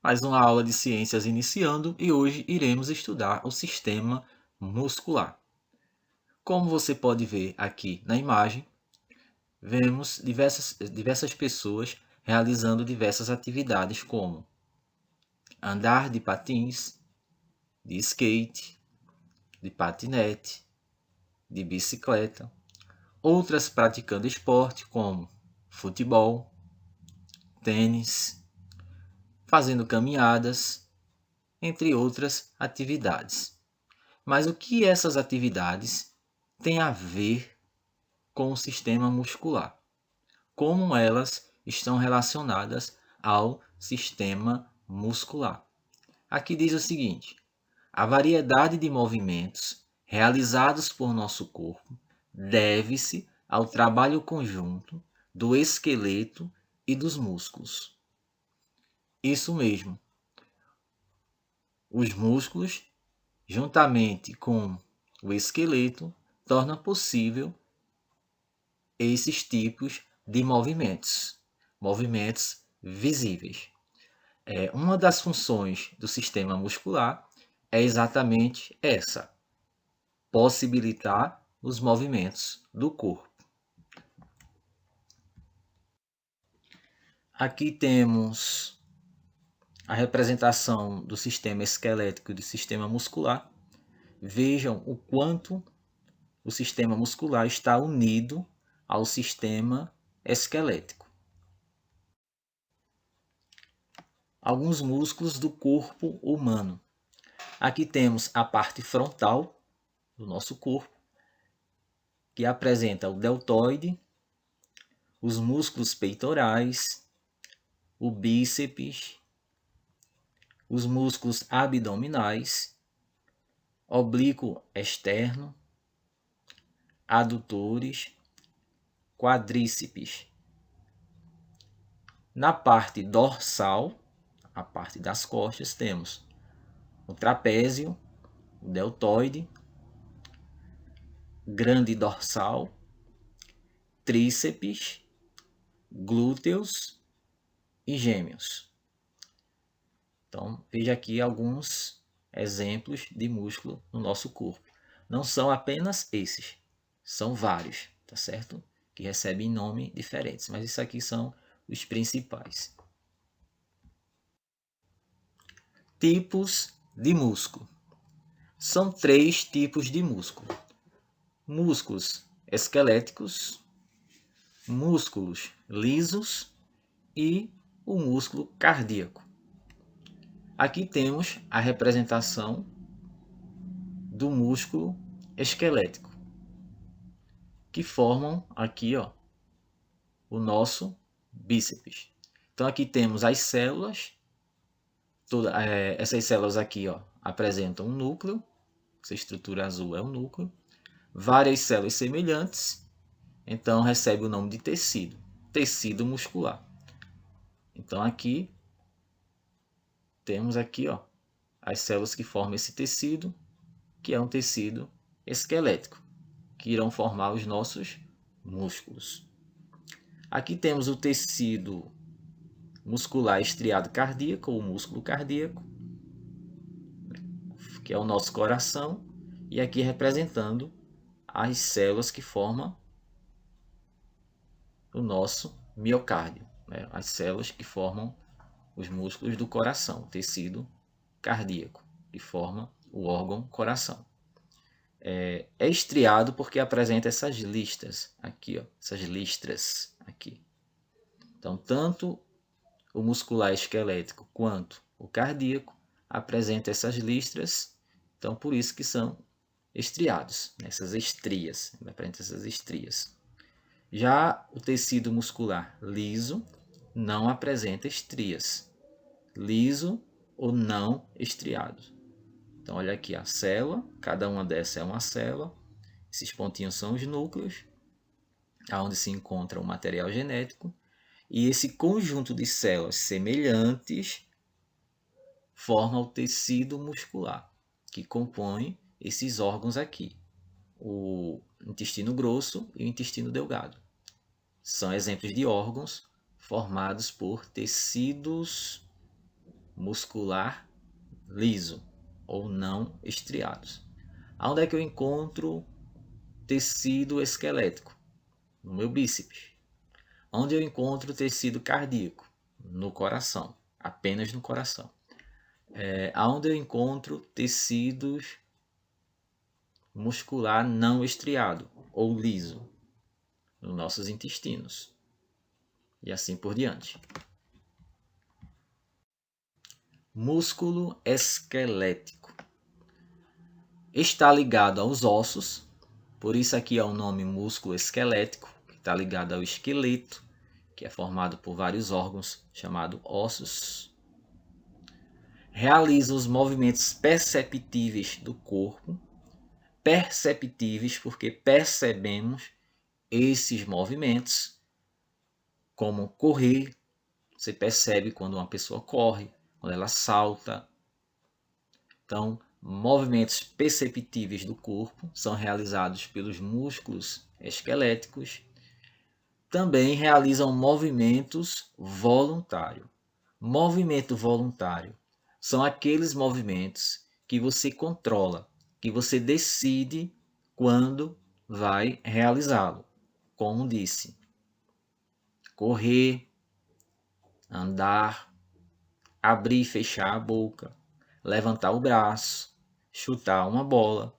Mais uma aula de ciências iniciando e hoje iremos estudar o sistema muscular. Como você pode ver aqui na imagem, vemos diversas pessoas realizando diversas atividades como andar de patins, de skate, de patinete, de bicicleta, outras praticando esporte como futebol, tênis, fazendo caminhadas, entre outras atividades. Mas o que essas atividades têm a ver com o sistema muscular? Como elas estão relacionadas ao sistema muscular? Aqui diz o seguinte: a variedade de movimentos realizados por nosso corpo deve-se ao trabalho conjunto do esqueleto e dos músculos. Isso mesmo. Os músculos, juntamente com o esqueleto, torna possível esses tipos de movimentos visíveis. Uma das funções do sistema muscular é exatamente essa: possibilitar os movimentos do corpo. Aqui temos a representação do sistema esquelético e do sistema muscular. Vejam o quanto o sistema muscular está unido ao sistema esquelético. Alguns músculos do corpo humano. Aqui temos a parte frontal do nosso corpo, que apresenta o deltoide, os músculos peitorais, o bíceps, os músculos abdominais, oblíquo externo, adutores, quadríceps. Na parte dorsal, a parte das costas, temos o trapézio, o deltoide, grande dorsal, tríceps, glúteos e gêmeos. Então, veja aqui alguns exemplos de músculo no nosso corpo. Não são apenas esses, são vários, tá certo? Que recebem nomes diferentes, mas isso aqui são os principais. Tipos de músculo. São 3 tipos de músculo: músculos esqueléticos, músculos lisos e o músculo cardíaco. Aqui temos a representação do músculo esquelético, que formam aqui, o nosso bíceps. Então aqui temos as células, essas células aqui, apresentam um núcleo, essa estrutura azul é um núcleo, várias células semelhantes, então recebe o nome de tecido muscular. Então aqui temos aqui, as células que formam esse tecido, que é um tecido esquelético, que irão formar os nossos músculos. Aqui temos o tecido muscular estriado cardíaco, ou músculo cardíaco, que é o nosso coração, e aqui representando as células que formam o nosso miocárdio, né? As células que formam os músculos do coração, o tecido cardíaco, que forma o órgão coração. É estriado porque apresenta essas listas aqui, essas listras aqui. Então, tanto o muscular esquelético quanto o cardíaco apresenta essas listras, então por isso que são estriados, essas estrias, apresenta essas estrias. Já o tecido muscular liso não apresenta estrias, liso ou não estriado. Então olha aqui a célula, cada uma dessas é uma célula, esses pontinhos são os núcleos, onde se encontra o material genético, e esse conjunto de células semelhantes forma o tecido muscular, que compõe esses órgãos aqui, o intestino grosso e o intestino delgado. São exemplos de órgãos formados por tecidos muscular liso ou não estriados. Aonde é que eu encontro tecido esquelético? No meu bíceps. Onde eu encontro tecido cardíaco? No coração, apenas no coração. Aonde eu encontro tecidos muscular não estriado ou liso? Nos nossos intestinos. E assim por diante. Músculo esquelético. Está ligado aos ossos, por isso aqui é o nome músculo esquelético, que está ligado ao esqueleto, que é formado por vários órgãos chamados ossos. Realiza os movimentos perceptíveis do corpo, perceptíveis porque percebemos esses movimentos, como correr, você percebe quando uma pessoa corre, quando ela salta. Então, movimentos perceptíveis do corpo são realizados pelos músculos esqueléticos. Também realizam movimentos voluntários. Movimento voluntário são aqueles movimentos que você controla, que você decide quando vai realizá-lo. Como disse, correr, andar, abrir e fechar a boca, levantar o braço, chutar uma bola.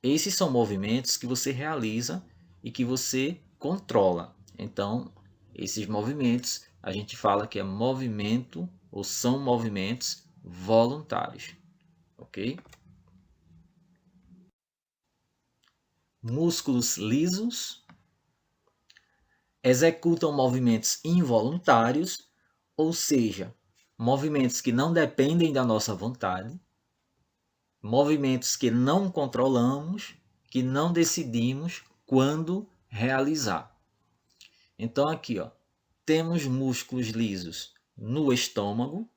Esses são movimentos que você realiza e que você controla. Então, esses movimentos a gente fala que é movimento ou são movimentos voluntários, ok? Músculos lisos executam movimentos involuntários, ou seja, movimentos que não dependem da nossa vontade, movimentos que não controlamos, que não decidimos quando realizar. Então aqui, ó, temos músculos lisos no estômago.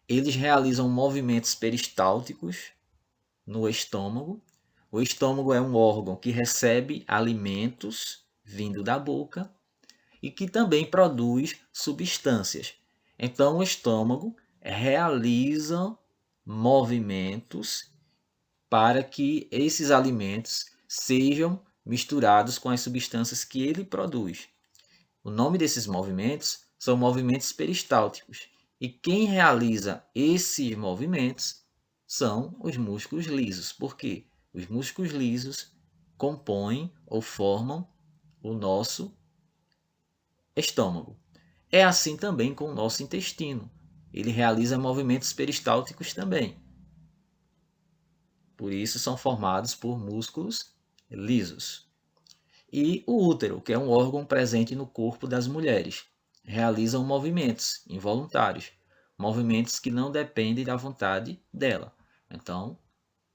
Eles realizam movimentos peristálticos no estômago. O estômago é um órgão que recebe alimentos vindo da boca e que também produz substâncias. Então o estômago realiza movimentos para que esses alimentos sejam misturados com as substâncias que ele produz. O nome desses movimentos são movimentos peristálticos. E quem realiza esses movimentos são os músculos lisos. Por quê? Os músculos lisos compõem ou formam o nosso estômago. É assim também com o nosso intestino. Ele realiza movimentos peristálticos também. Por isso são formados por músculos lisos. E o útero, que é um órgão presente no corpo das mulheres, realizam movimentos involuntários, movimentos que não dependem da vontade dela. Então,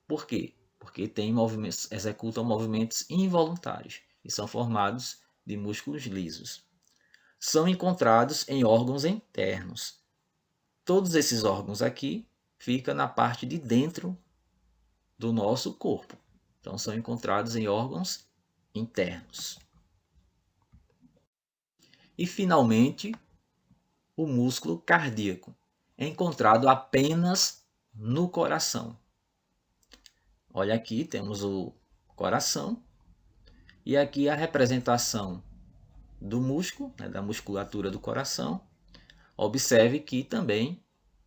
por quê? Porque executam movimentos involuntários e são formados de músculos lisos. São encontrados em órgãos internos. Todos esses órgãos aqui ficam na parte de dentro do nosso corpo. Então, são encontrados em órgãos internos. E, finalmente, o músculo cardíaco é encontrado apenas no coração. Olha aqui, temos o coração e aqui a representação do músculo, né, da musculatura do coração. Observe que também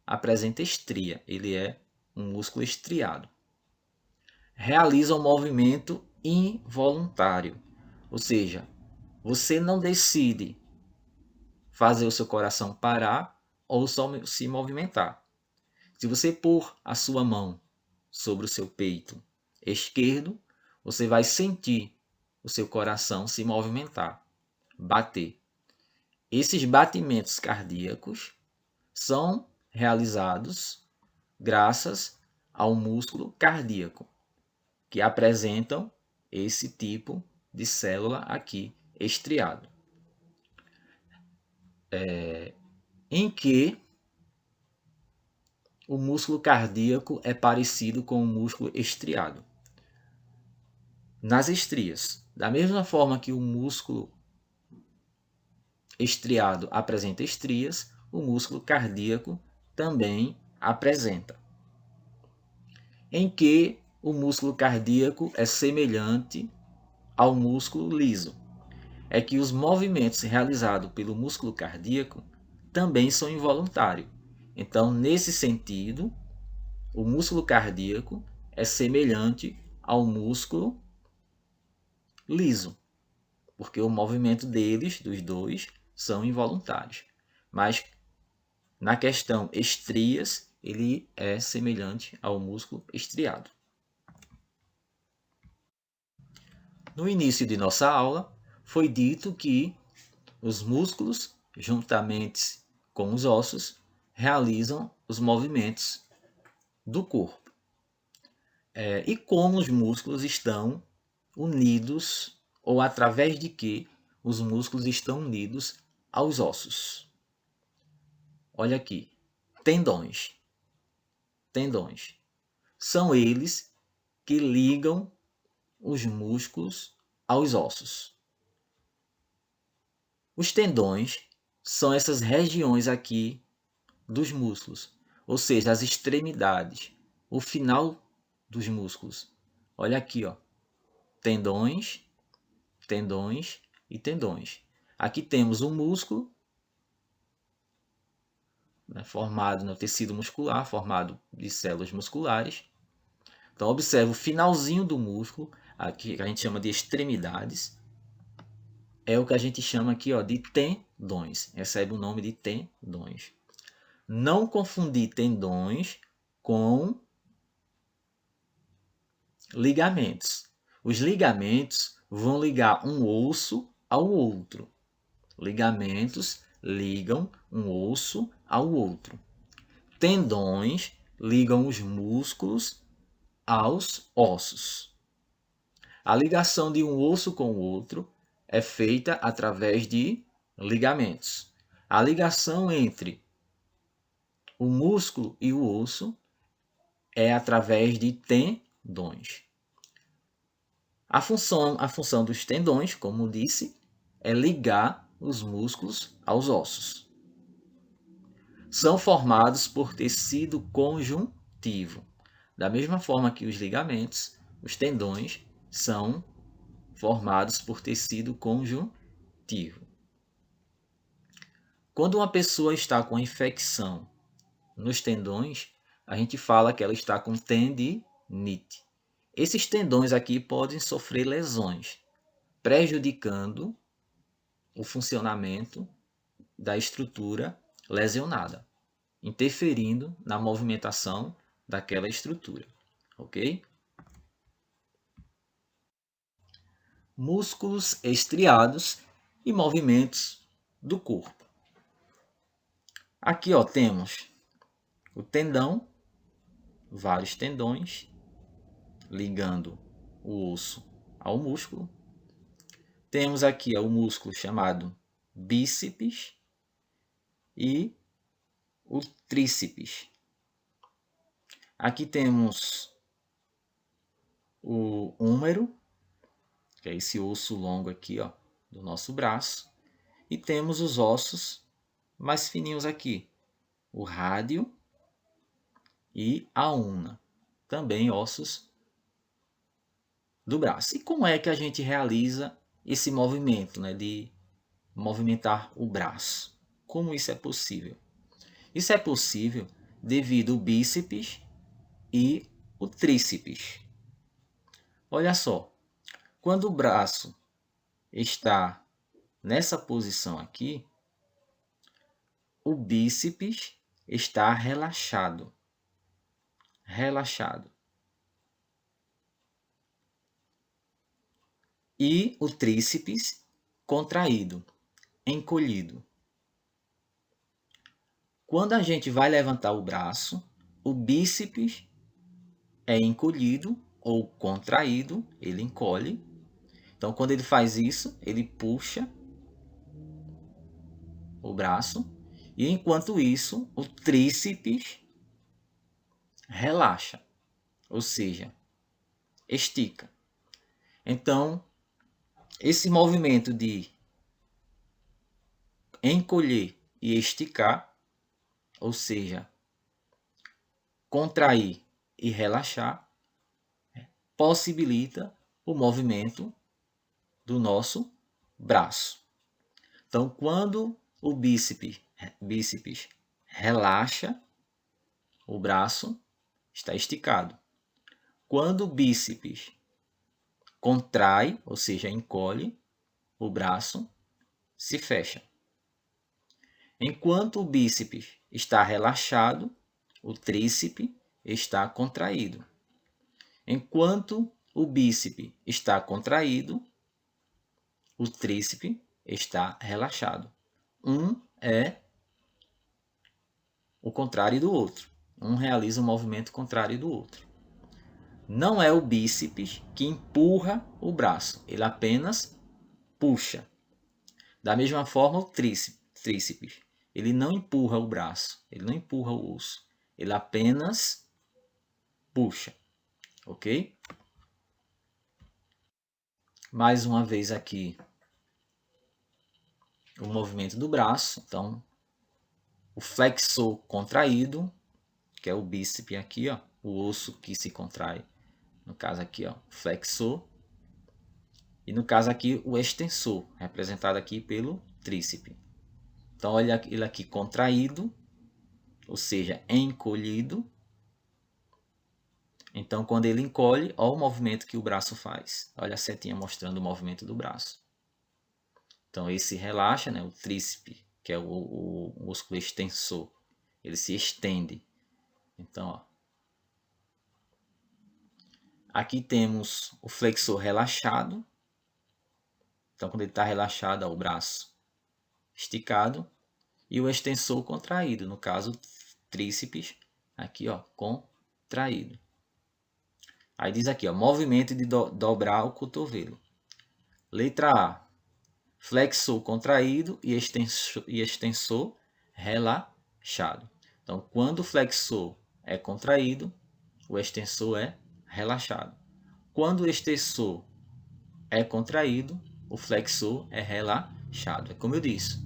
apresenta estria, ele é um músculo estriado. Realiza um movimento involuntário, ou seja, você não decide fazer o seu coração parar ou só se movimentar. Se você pôr a sua mão sobre o seu peito esquerdo, você vai sentir o seu coração se movimentar, bater. Esses batimentos cardíacos são realizados graças ao músculo cardíaco, que apresentam esse tipo de célula aqui estriado. Em que o músculo cardíaco é parecido com o músculo estriado. Nas estrias, da mesma forma que o músculo estriado apresenta estrias, o músculo cardíaco também apresenta, em que o músculo cardíaco é semelhante ao músculo liso. É que os movimentos realizados pelo músculo cardíaco também são involuntários. Então, nesse sentido, o músculo cardíaco é semelhante ao músculo liso, porque o movimento deles, dos dois, são involuntários. Mas na questão estrias, ele é semelhante ao músculo estriado. No início de nossa aula, foi dito que os músculos, juntamente com os ossos, realizam os movimentos do corpo. E como os músculos estão unidos, ou através de que os músculos estão unidos aos ossos. Olha aqui, tendões. Tendões. São eles que ligam os músculos aos ossos. Os tendões são essas regiões aqui dos músculos, ou seja, as extremidades, o final dos músculos. Olha aqui, ó, tendões, tendões e tendões. Aqui temos um músculo, né, formado no tecido muscular, formado de células musculares. Então, observe o finalzinho do músculo, aqui que a gente chama de extremidades, é o que a gente chama aqui, ó, de tendões. Recebe o nome de tendões. Não confundir tendões com ligamentos. Os ligamentos vão ligar um osso ao outro. Ligamentos ligam um osso ao outro. Tendões ligam os músculos aos ossos. A ligação de um osso com o outro é feita através de ligamentos. A ligação entre o músculo e o osso é através de tendões. A função dos tendões, como disse, é ligar os músculos aos ossos. São formados por tecido conjuntivo. Da mesma forma que os ligamentos, os tendões são formados por tecido conjuntivo. Quando uma pessoa está com infecção nos tendões, a gente fala que ela está com tendinite. Esses tendões aqui podem sofrer lesões, prejudicando o funcionamento da estrutura lesionada, interferindo na movimentação daquela estrutura, ok? Músculos estriados e movimentos do corpo. Aqui, ó, temos o tendão, vários tendões ligando o osso ao músculo. Temos aqui o músculo chamado bíceps e o tríceps. Aqui temos o húmero, que é esse osso longo aqui, ó, do nosso braço. E temos os ossos mais fininhos aqui, o rádio e a una, também ossos do braço. E como é que a gente realiza esse movimento, né, de movimentar o braço? Como isso é possível? Isso é possível devido ao bíceps e o tríceps. Olha só, quando o braço está nessa posição aqui, o bíceps está relaxado. Relaxado. E o tríceps contraído, encolhido. Quando a gente vai levantar o braço, o bíceps é encolhido ou contraído, ele encolhe. Então, quando ele faz isso, ele puxa o braço e, enquanto isso, o tríceps relaxa, ou seja, estica. Então, esse movimento de encolher e esticar, ou seja, contrair e relaxar, possibilita o movimento do nosso braço. Então, quando o bíceps relaxa, o braço está esticado. Quando o bíceps contrai, ou seja, encolhe, o braço se fecha. Enquanto o bíceps está relaxado, o tríceps está contraído. Enquanto o bíceps está contraído, o tríceps está relaxado. Um é o contrário do outro. Um realiza um movimento contrário do outro. Não é o bíceps que empurra o braço, ele apenas puxa. Da mesma forma, o tríceps, ele não empurra o braço, ele não empurra o osso, ele apenas puxa, ok? Mais uma vez aqui o movimento do braço. Então, o flexor contraído, que é o bíceps aqui, ó, o osso que se contrai. No caso aqui, ó, flexor. E no caso aqui, o extensor, representado aqui pelo tríceps. Então, olha ele aqui contraído, ou seja, encolhido. Então, quando ele encolhe, olha o movimento que o braço faz. Olha a setinha mostrando o movimento do braço. Então, esse relaxa, né? O tríceps, que é o músculo extensor, ele se estende. Então, ó, aqui temos o flexor relaxado. Então, quando ele está relaxado, ó, o braço esticado. E o extensor contraído, no caso, tríceps, aqui, ó, contraído. Aí diz aqui, ó, movimento de dobrar o cotovelo. Letra A, flexor contraído e extensor relaxado. Então, quando o flexor é contraído, o extensor é relaxado. Quando o extensor é contraído, o flexor é relaxado. É como eu disse,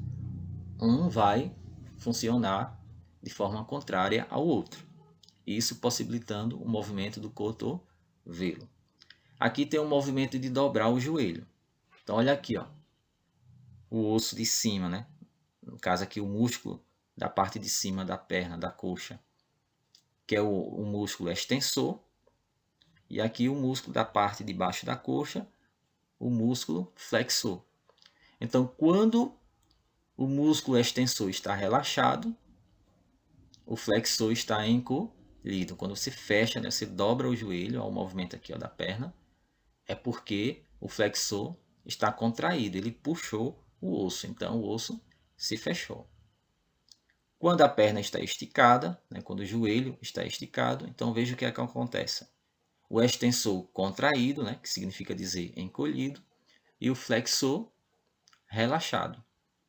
um vai funcionar de forma contrária ao outro. Isso possibilitando o movimento do cotovelo. Aqui tem um movimento de dobrar o joelho. Então, olha aqui, ó, o osso de cima, né? No caso aqui, o músculo da parte de cima da perna, da coxa, que é o músculo extensor. E aqui o músculo da parte de baixo da coxa, o músculo flexor. Então, quando o músculo extensor está relaxado, o flexor está encolhido. Quando você fecha, né, você dobra o joelho, ó, o movimento aqui, ó, da perna, é porque o flexor está contraído, ele puxou o osso, então o osso se fechou. Quando a perna está esticada, né, quando o joelho está esticado, então veja o que é que acontece. O extensor contraído, né, que significa dizer encolhido, e o flexor relaxado.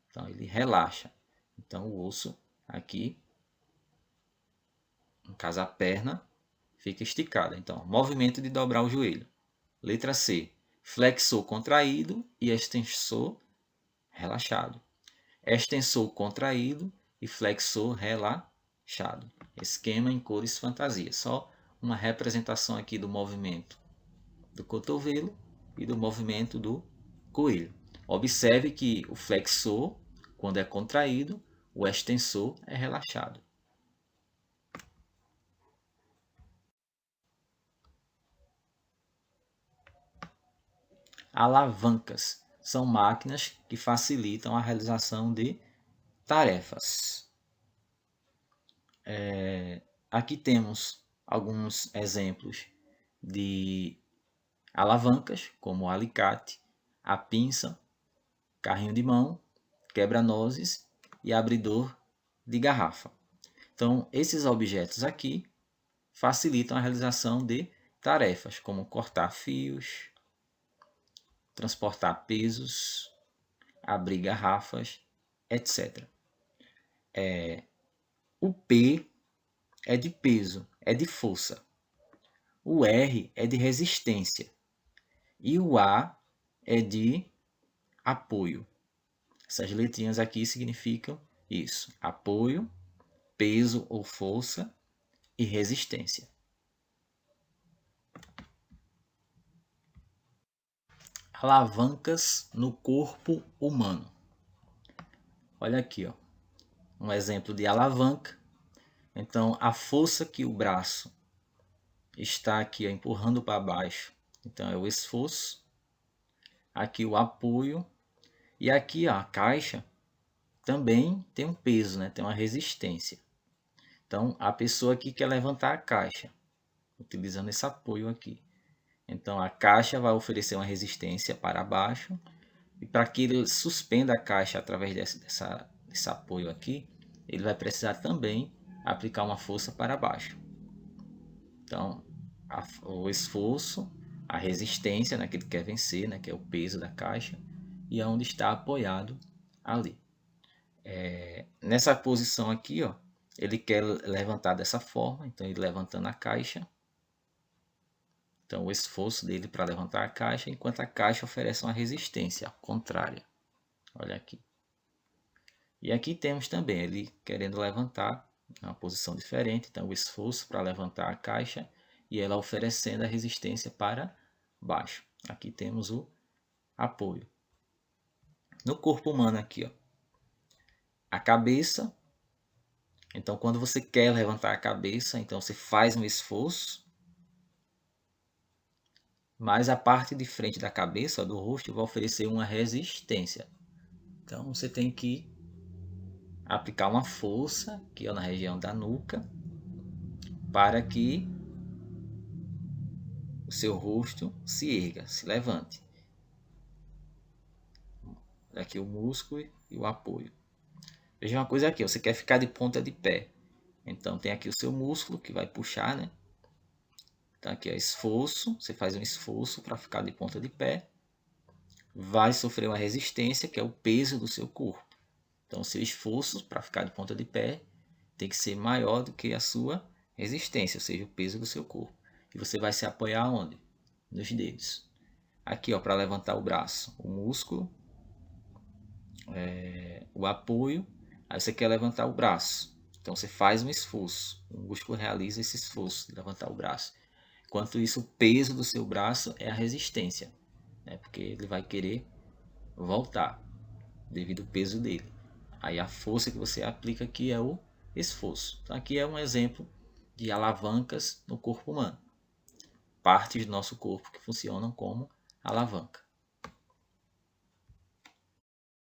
Então ele relaxa. Então o osso aqui, no caso a perna, fica esticada. Então, movimento de dobrar o joelho. Letra C, flexor contraído e extensor relaxado. Extensor contraído e flexor relaxado. Esquema em cores fantasia. Só uma representação aqui do movimento do cotovelo e do movimento do coelho. Observe que o flexor, quando é contraído, o extensor é relaxado. Alavancas são máquinas que facilitam a realização de tarefas. Aqui temos alguns exemplos de alavancas, como o alicate, a pinça, carrinho de mão, quebra-nozes e abridor de garrafa. Então, esses objetos aqui facilitam a realização de tarefas, como cortar fios, transportar pesos, abrir garrafas, etc. O P é de peso, é de força. O R é de resistência. E o A é de apoio. Essas letrinhas aqui significam isso: apoio, peso ou força, e resistência. Alavancas no corpo humano. Olha aqui, ó, um exemplo de alavanca. Então, a força que o braço está aqui, ó, empurrando para baixo, então é o esforço. Aqui o apoio. E aqui, ó, a caixa também tem um peso, né? Tem uma resistência. Então, a pessoa aqui quer levantar a caixa, utilizando esse apoio aqui. Então, a caixa vai oferecer uma resistência para baixo. E para que ele suspenda a caixa através desse apoio aqui, ele vai precisar também aplicar uma força para baixo. Então, o esforço, a resistência, né, que ele quer vencer, né, que é o peso da caixa, e aonde está apoiado ali. Nessa posição aqui, ó, ele quer levantar dessa forma, então ele levantando a caixa. Então o esforço dele para levantar a caixa, enquanto a caixa oferece uma resistência contrária. Olha aqui. E aqui temos também ele querendo levantar uma posição diferente, então o esforço para levantar a caixa e ela oferecendo a resistência para baixo. Aqui temos o apoio. No corpo humano aqui, ó, a cabeça. Então, quando você quer levantar a cabeça, então você faz um esforço, mas a parte de frente da cabeça, do rosto, vai oferecer uma resistência. Então, você tem que aplicar uma força aqui, ó, na região da nuca, para que o seu rosto se erga, se levante. Aqui o músculo e o apoio. Veja uma coisa aqui, você quer ficar de ponta de pé. Então tem aqui o seu músculo que vai puxar, né? Então aqui é esforço, você faz um esforço para ficar de ponta de pé. Vai sofrer uma resistência, que é o peso do seu corpo. Então o seu esforço para ficar de ponta de pé tem que ser maior do que a sua resistência, ou seja, o peso do seu corpo. E você vai se apoiar onde? Nos dedos. Aqui, ó, para levantar o braço, o músculo, o apoio. Aí você quer levantar o braço. Então você faz um esforço. O músculo realiza esse esforço de levantar o braço. Enquanto isso, o peso do seu braço é a resistência, né? Porque ele vai querer voltar devido ao peso dele. Aí a força que você aplica aqui é o esforço. Então aqui é um exemplo de alavancas no corpo humano. Partes do nosso corpo que funcionam como alavanca.